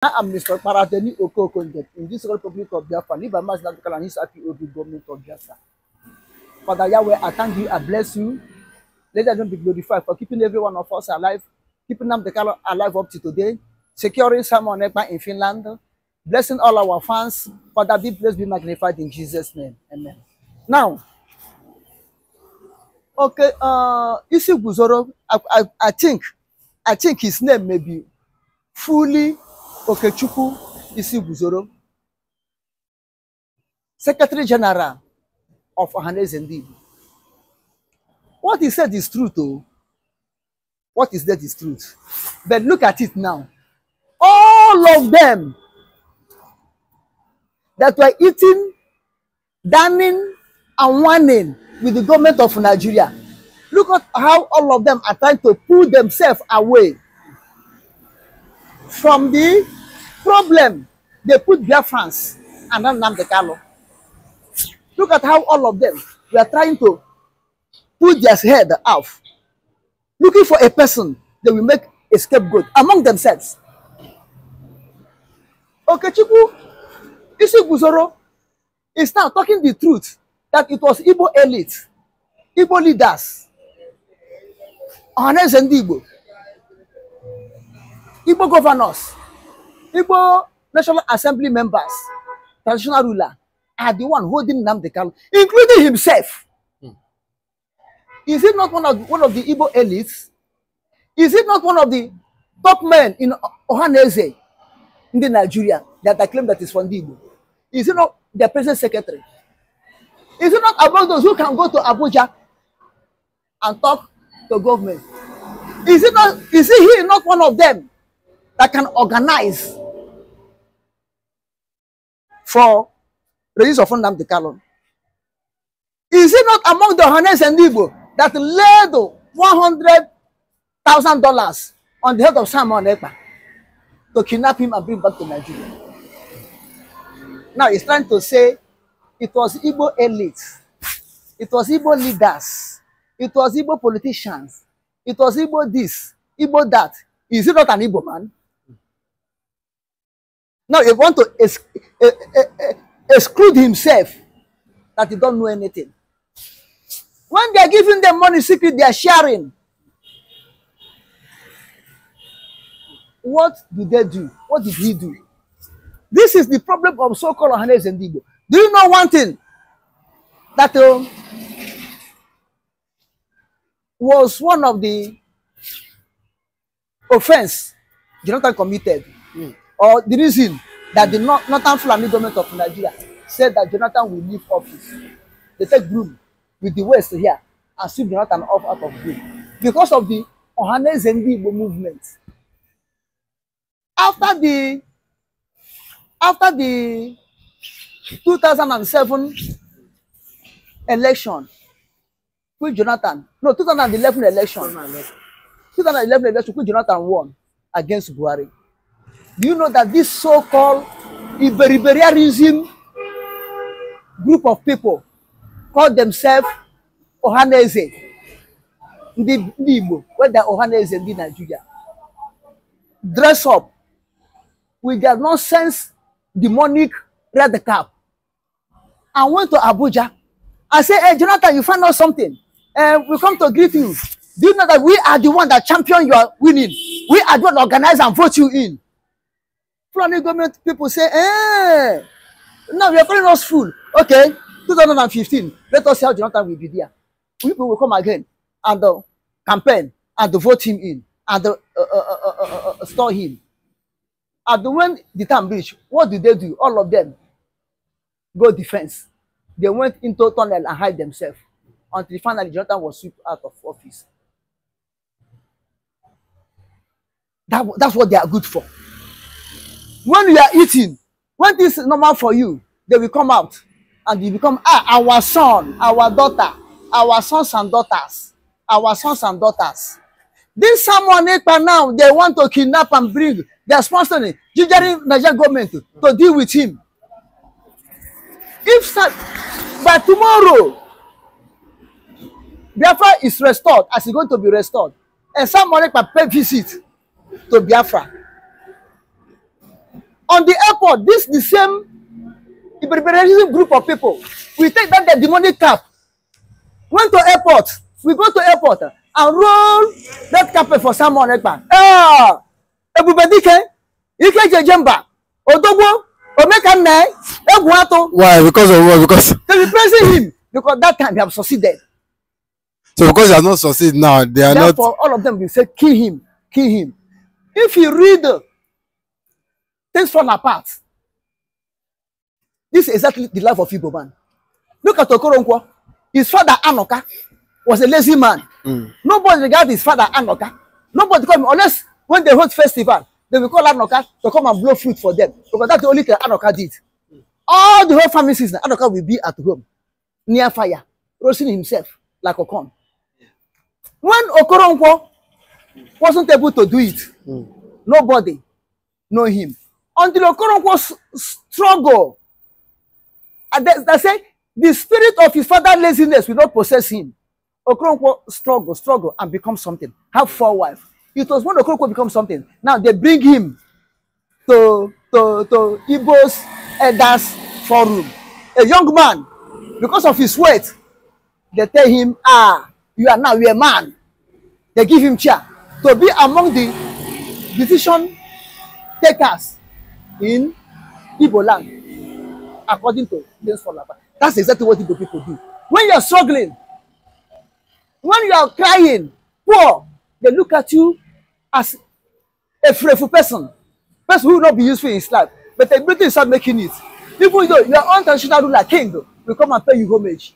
I am Mr. Parateni Okokonde in this Republic of Biafra. Live by Master Nnamdikanu and his happy government of Biafra. Father Yahweh, I thank you, I bless you. Let us be glorified for keeping every one of us alive, keeping Nnamdikanu alive up to today, securing Simon Ekpa in Finland, blessing all our fans. Father, be blessed, be magnified in Jesus' name. Amen. Now, okay, Isiguzoro, I think his name may be fully Okechukwu Isiguzoro, Secretary General of Igbo. What he said is true, though. What is that is truth. But look at it now. All of them that were eating, dining, and whining with the government of Nigeria. Look at how all of them are trying to pull themselves away from the problem they put Biafrans and Nnamdikanu. Look at how all of them were trying to put their head off, looking for a person that will make a scapegoat among themselves. Okechukwu Isiguzoro is now talking the truth that it was Igbo elite, Igbo leaders, Igbo, Igbo governors, Igbo National Assembly members, traditional ruler, are the one holding Nnamdikanu, including himself. Is it not one of the Igbo elites? Is it not one of the top men in Ohaneze in the Nigeria that I claim that is from the Igbo? Is it not the president secretary? Is it not among those who can go to Abuja and talk to government? Is he not one of them that can organize for release of Nnamdikanu? Is it not among the Ohanese and Igbo that laid $100,000 on the head of Simon Ekpa to kidnap him and bring back to Nigeria? Now he's trying to say it was Igbo elites, it was Igbo leaders, it was Igbo politicians, it was Igbo this, Igbo that. Is he not an Igbo man? Now he wants to exclude himself that he don't know anything. When they are giving them money secret, they are sharing. What do they do? What did he do? This is the problem of so-called Ohanese and Igbo. Do you know one thing? That was one of the offense Jonathan committed, or the reason that the Northern Fulani government of Nigeria said that Jonathan will leave office. They take broom with the West here and sweep Jonathan off out of broom because of the Ohanese and Igbo movement. After the 2007 election, with Jonathan, no, 2011 election, 2011 election, with Jonathan won against Buhari. Do you know that this so-called Iberiberism group of people called themselves Ohanese, the Igbo, where they're Ohanese in Nigeria, dress up with their nonsense demonic red cap and went to Abuja and said, "Hey, Jonathan, you found out something. We come to greet you. Do you know that we are the one that champion your winning? We are the one that organize and vote you in." Fulani government people say, now you are calling us fool. Okay, 2015, let us see how Jonathan will be there. People will come again and campaign and vote him in and store him. And when the time reached, what did they do? All of them go defense. They went into tunnel and hide themselves until finally Jonathan was swept out of office. That's what they are good for. When you are eating, when this is normal for you, they will come out and you become our son, our daughter, our sons and daughters, our sons and daughters. This Simon Ekpa now, they want to kidnap and bring. They are sponsoring, ginger Nigerian government to deal with him. If by tomorrow, Biafra is restored, as it's going to be restored, and Simon Ekpa pay visit to Biafra, On the airport, this the same group of people. We take that the demonic cap. Went to airport. We go to airport and roll that carpet for someone. Ah, everybody Ike Jemba, Odogwo, Omekane, Eguato. Why? Because of what? Because they be praising him because that time they have succeeded. So because they have not succeeded now, they are therefore, not. All of them will say, kill him, kill him. If you read things fall apart, this is exactly the life of Igbo man. Look at Okoronkwo. His father Anoka was a lazy man. Nobody regarded his father Anoka. Nobody come unless when they hold festival, they will call Anoka to come and blow fruit for them because that's the only thing Anoka did. All the whole family season, Anoka will be at home near fire, roasting himself like a corn. When Okoronkwo wasn't able to do it, nobody know him until Okoronkwo struggle. And they say the spirit of his father's laziness will not possess him. Okoronkwo struggle and become something. Have 4 wives. It was when Okoronkwo becomes something. Now they bring him to Igbo's elders forum. A young man, because of his weight, they tell him, you are now a man. They give him chair to be among the decision takers in Igbo land. According to James Folaba. That's exactly what Igbo people do. When you're struggling, when you are crying, poor, they look at you as a fearful person who will not be useful in his life. But the ability to start making it. Even though you are untraditional ruler, king, will come and pay you homage.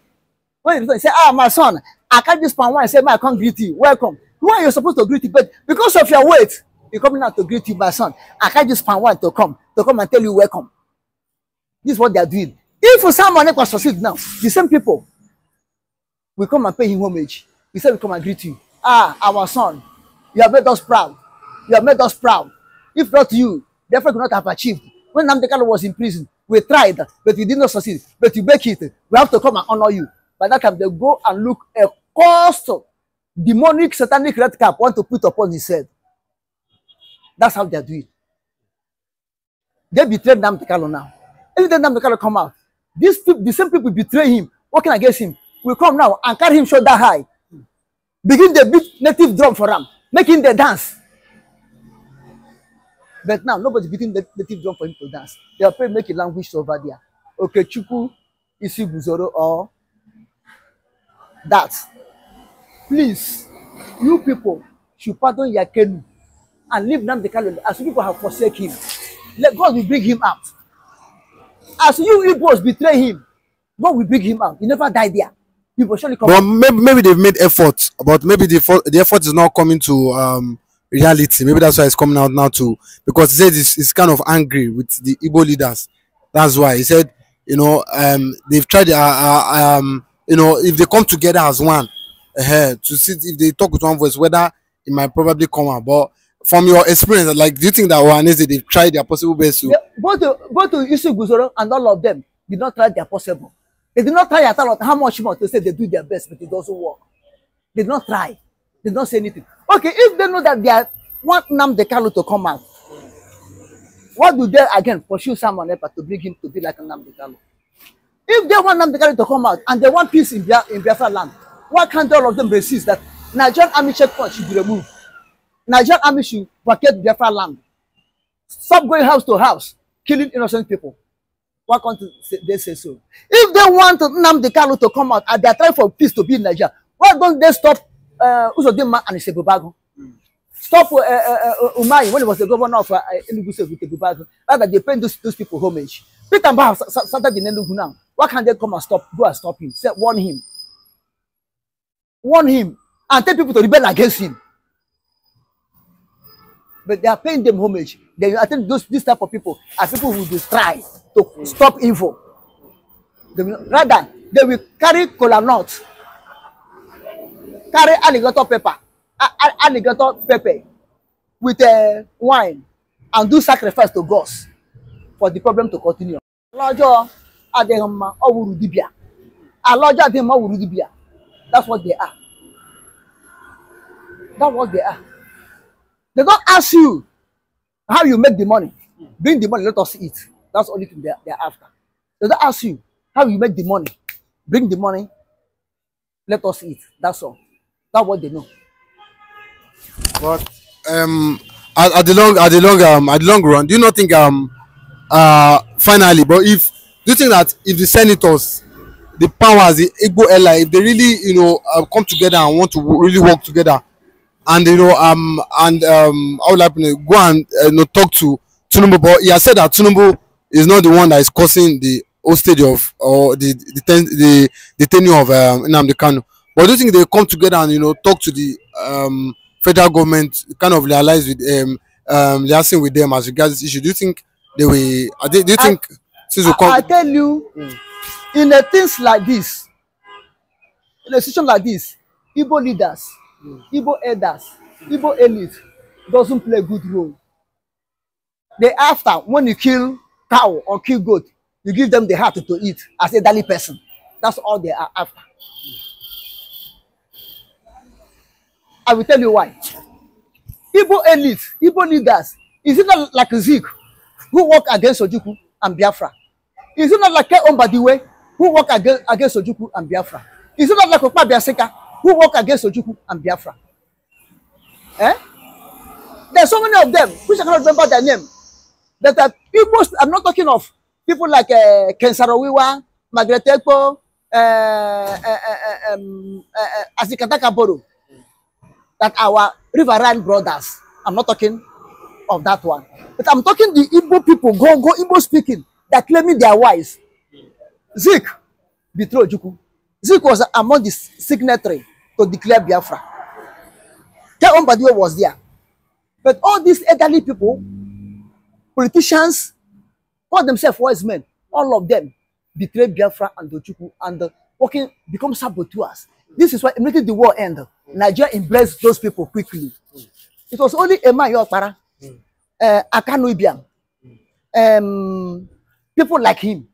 When you say, my son, I can't just pan one and say, I can't greet you. Welcome. Why are you supposed to greet you? But because of your weight, you're coming out to greet you, my son. I can't just pan one to come and tell you welcome. This is what they are doing. If someone was succeed now, the same people will come and pay him homage. He said, we come and greet you. Our son, you have made us proud. You have made us proud. If not you, therefore could not have achieved. When nnamdikanu was in prison, we tried, but we did not succeed. But you make it. We have to come and honor you. By that time, they go and look a cost demonic, satanic red cap want to put upon his head. That's how they are doing. They betrayed nnamdikanu now. If the nnamdikanu come out, these people, the same people betray him, working against him, will come now and carry him shoulder high. Begin the beat native drum for him, making the dance. But now nobody's beating the native drum for him to dance. They are praying make a language over there. Okay, Chuku, Isiguzoro, or that. Please, you people should pardon your Kanu and leave nnamdikanu as people have forsaken him. Let God will bring him out. As you Igbos betray him, God will bring him out. He never died there. He will surely come but out. maybe they've made efforts, but maybe the effort is not coming to reality. Maybe that's why it's coming out now too. Because he said he's kind of angry with the Igbo leaders. That's why he said, they've tried, if they come together as one, to see if they talk with one voice, whether it might probably come out. But from your experience, like, do you think that they've tried their possible best to? Both to Isiguzoro and all of them did not try their possible. They did not try at all how much more to say they do their best, but it doesn't work. They did not try. They did not say anything. Okay, if they know that they want nnamdikanu to come out, what do they again pursue someone else to bring him to be like nnamdikanu? If they want nnamdikanu to come out and they want peace in Biafra land, why can't all of them resist that Nigerian army checkpoint should be removed? Nigerian army should vacate Biafra land. Stop going house to house, killing innocent people. Why can't they say so? If they want nnamdikanu to come out and they are trying for peace to be in Nigeria, why don't they stop Uzodimma and Isiguzoro? Stop Umayi when he was the governor of Enugu State with Isiguzoro. Rather, they pay those people homage. Peter Mbah started in Enugu now. Why can't they come and go and stop him? Say, warn him. Warn him and tell people to rebel against him. But they are paying them homage. I think this type of people are people who will try to stop evil. Rather, they will carry cola nuts, carry alligator pepper with wine, and do sacrifice to gods for the problem to continue. That's what they are. That's what they are. They don't ask you how you make the money. Bring the money, let us eat. That's the only thing they're after. They don't ask you how you make the money. Bring the money, let us eat. That's all. That's what they know. But at the long run, do you not think finally, but if do you think that if the senators, the powers, the Igbo ally, if they really come together and want to really work together, and I would like to go and talk to Tinubu, but he has said that Tinubu is not the one that is causing the hostage of or the tenure of Nnamdikanu. But do you think they come together and talk to the federal government, kind of liaise with liaising with them as regards this issue? Do you think they will? Do you think since we come? I tell you, in a things like this, in a situation like this, Igbo leaders, Igbo elders, Igbo elite doesn't play a good role. They after when you kill cow or kill goat, you give them the heart to eat as a daily person. That's all they are after. I will tell you why. Igbo elite, Igbo leaders, is it not like Zeke who work against Ojukwu and Biafra? Is it not like Ombadiwe who work against Ojukwu and Biafra? Is it not like Okpa Biaseka who work against Ojukwu and Biafra? Eh? There are so many of them, which I cannot remember their name. That are people, I'm not talking of people like Ken Saro-Wiwa, Margaret Ekpo, Azikataka Boro, that our riverine brothers. I'm not talking of that one. But I'm talking the Igbo people, go Igbo speaking, that claiming they are wise. Zeke betrayed Ojukwu. Zeke was among the signatory to declare Biafra. Ombadiwe was there. But all these elderly people, politicians, call themselves wise men, all of them betray Biafra and Ojukwu and become saboteurs. This is why immediately the war ended. Nigeria embraced those people quickly. It was only Emma Yopara, Kanu Ibiam, people like him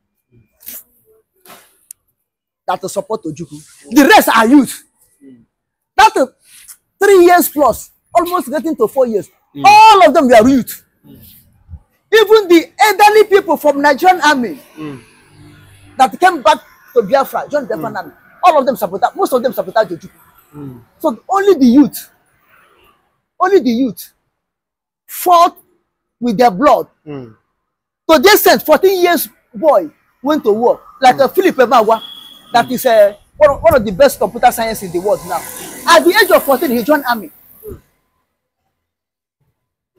that support Ojukwu. The rest are youth. That 3 years plus, almost getting to 4 years. All of them were youth. Even the elderly people from Nigerian army that came back to Biafra, joined the army. All of them sabotage. Most of them sabotage Ojukwu. So only the youth fought with their blood. So they sent 14 years boy went to war like a Philip Emawa, that is one of the best computer science in the world now. At the age of 14, he joined army.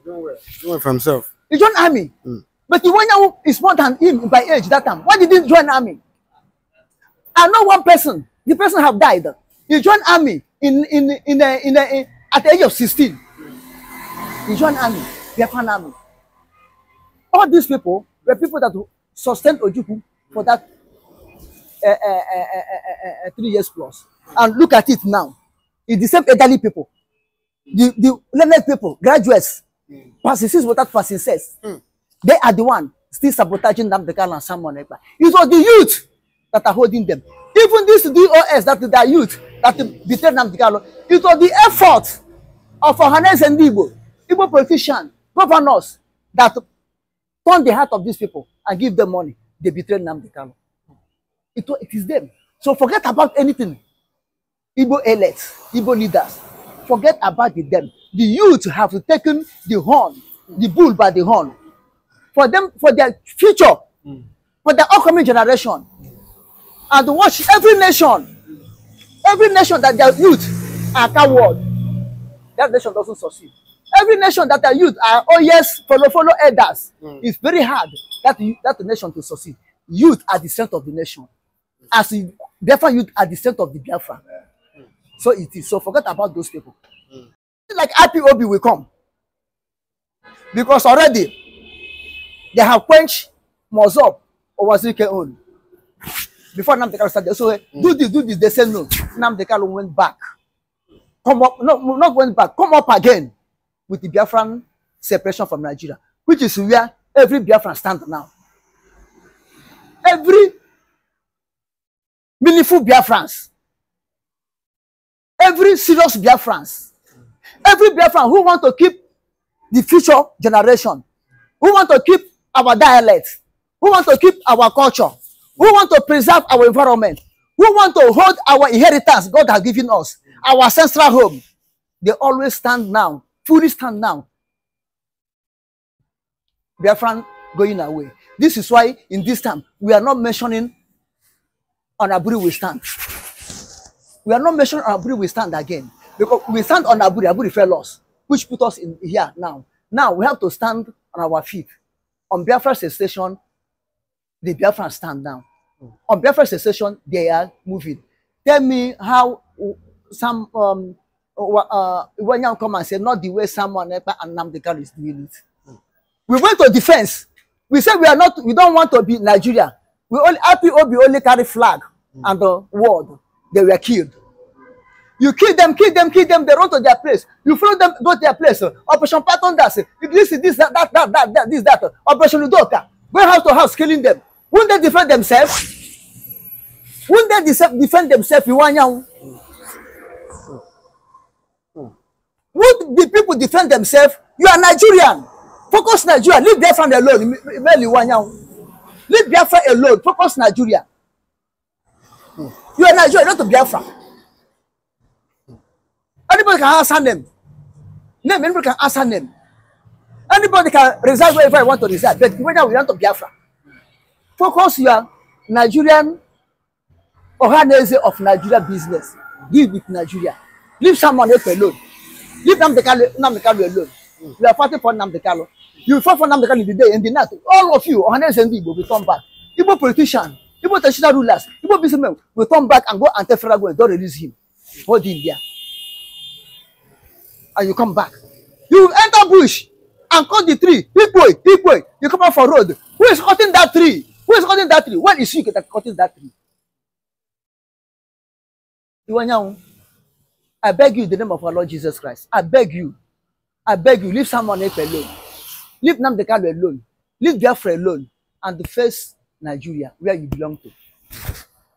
He went for himself. He joined army. But the one who is more than him by age that time, why did he join army? I know one person. The person have died. He joined army at the age of 16. He joined army, Biafran army. All these people were people that sustained Ojukwu for that 3 years plus. And look at it now. It's the same elderly people, the learned people, graduates, passing without passing says. They are the one still sabotaging Nnamdikanu and someone ekpa. It was the youth that are holding them. Even this DOS that the youth that betrayed Nnamdikanu, it was the effort of Ohanes and Igbo politicians, governors that turned the heart of these people and give them money. They betrayed Nnamdikanu. It is them. So forget about anything. Igbo elites, Igbo leaders, forget about them. The youth have taken the horn, the bull by the horn, for them, for their future, for the upcoming generation, and watch every nation that their youth are coward, that nation doesn't succeed. Every nation that their youth are follow elders, it's very hard that nation to succeed. Youth are the strength of the nation, as therefore youth are the strength of the Biafra. So it is. So forget about those people. Like IPOB will come, because already they have quenched Mozop or Wazirike own. Before Nnamdikanu started, so do this. They say no. Nnamdikanu went back. Come up, no, not went back. Come up again with the Biafran separation from Nigeria, which is where every Biafran stands now. Every meaningful Biafrans, every serious Biafrans, every Biafran who want to keep the future generation who want to keep our dialect, who want to keep our culture, who want to preserve our environment, who want to hold our inheritance God has given us, our ancestral home, they always stand now, fully stand now. Biafran going away. This is why in this time we are not mentioning on Aburi we stand. We are not mentioning on Aburi we stand again. Because we stand on Aburi, Aburi fell lost, which put us in here now. Now we have to stand on our feet. On Biafra secession, the Biafran stand down. On Biafra secession, they are moving. Tell me how some when you come and say not the way someone ekpa and nnamdikanu is doing it. We went to defense. We said we don't want to be Nigeria. We only IPOB only carry flag and the word. They were killed. You kill them, they run to their place. You follow them, go to their place. Operation Patton does it. This, that. Operation Udoka. Go house to house, killing them. Wouldn't they defend themselves? Wouldn't they defend themselves? Would the people defend themselves? You are Nigerian. Focus Nigeria. Leave Biafra alone. Leave Biafra alone. Focus Nigeria. You are Nigerian, not to Biafra. Anybody can answer them. Anybody can answer them. Anybody can reside wherever you want to reside. But when we want to Biafra, focus your Nigerian organization of Nigeria business. Deal with Nigeria. Leave someone else alone. Leave nnamdikanu alone. We are fighting for nnamdikanu. You fight for nnamdikanu in the day and the night. All of you, Igbo, will come back. Igbo politicians, Igbo traditional rulers, Igbo businessmen will come back and go and tell federal government, don't release him. Hold him there. And you come back. You enter bush and cut the tree. Big boy. You come out for road. Who is cutting that tree? Who is cutting that tree? When is he that cutting that tree? I beg you in the name of our Lord Jesus Christ. I beg you, leave someone else alone. Leave nnamdikanu alone. Leave Biafra alone. And face Nigeria, where you belong to.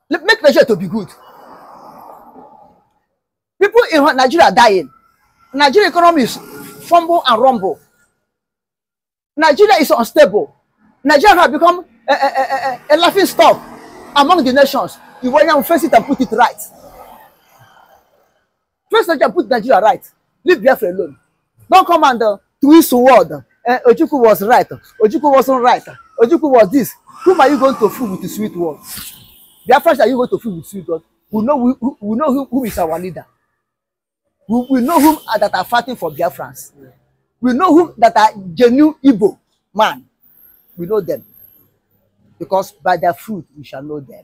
Make Nigeria to be good. People in Nigeria are dying. Nigeria economy is fumble and rumble. Nigeria is unstable. Nigeria has become a laughing stock among the nations. You want to face it and put it right. First Nigeria, put Nigeria right. Leave Biafra alone. Don't come and twist the word. Ojukwu was right. Ojukwu wasn't right. Ojukwu was this. Whom are you going to fool with the sweet words? Biafra, are you going to fool with sweet words? We know who is our leader. We know whom that are fighting for Biafrans. We know whom that are genuine Igbo man. We know them. Because by their fruit we shall know them.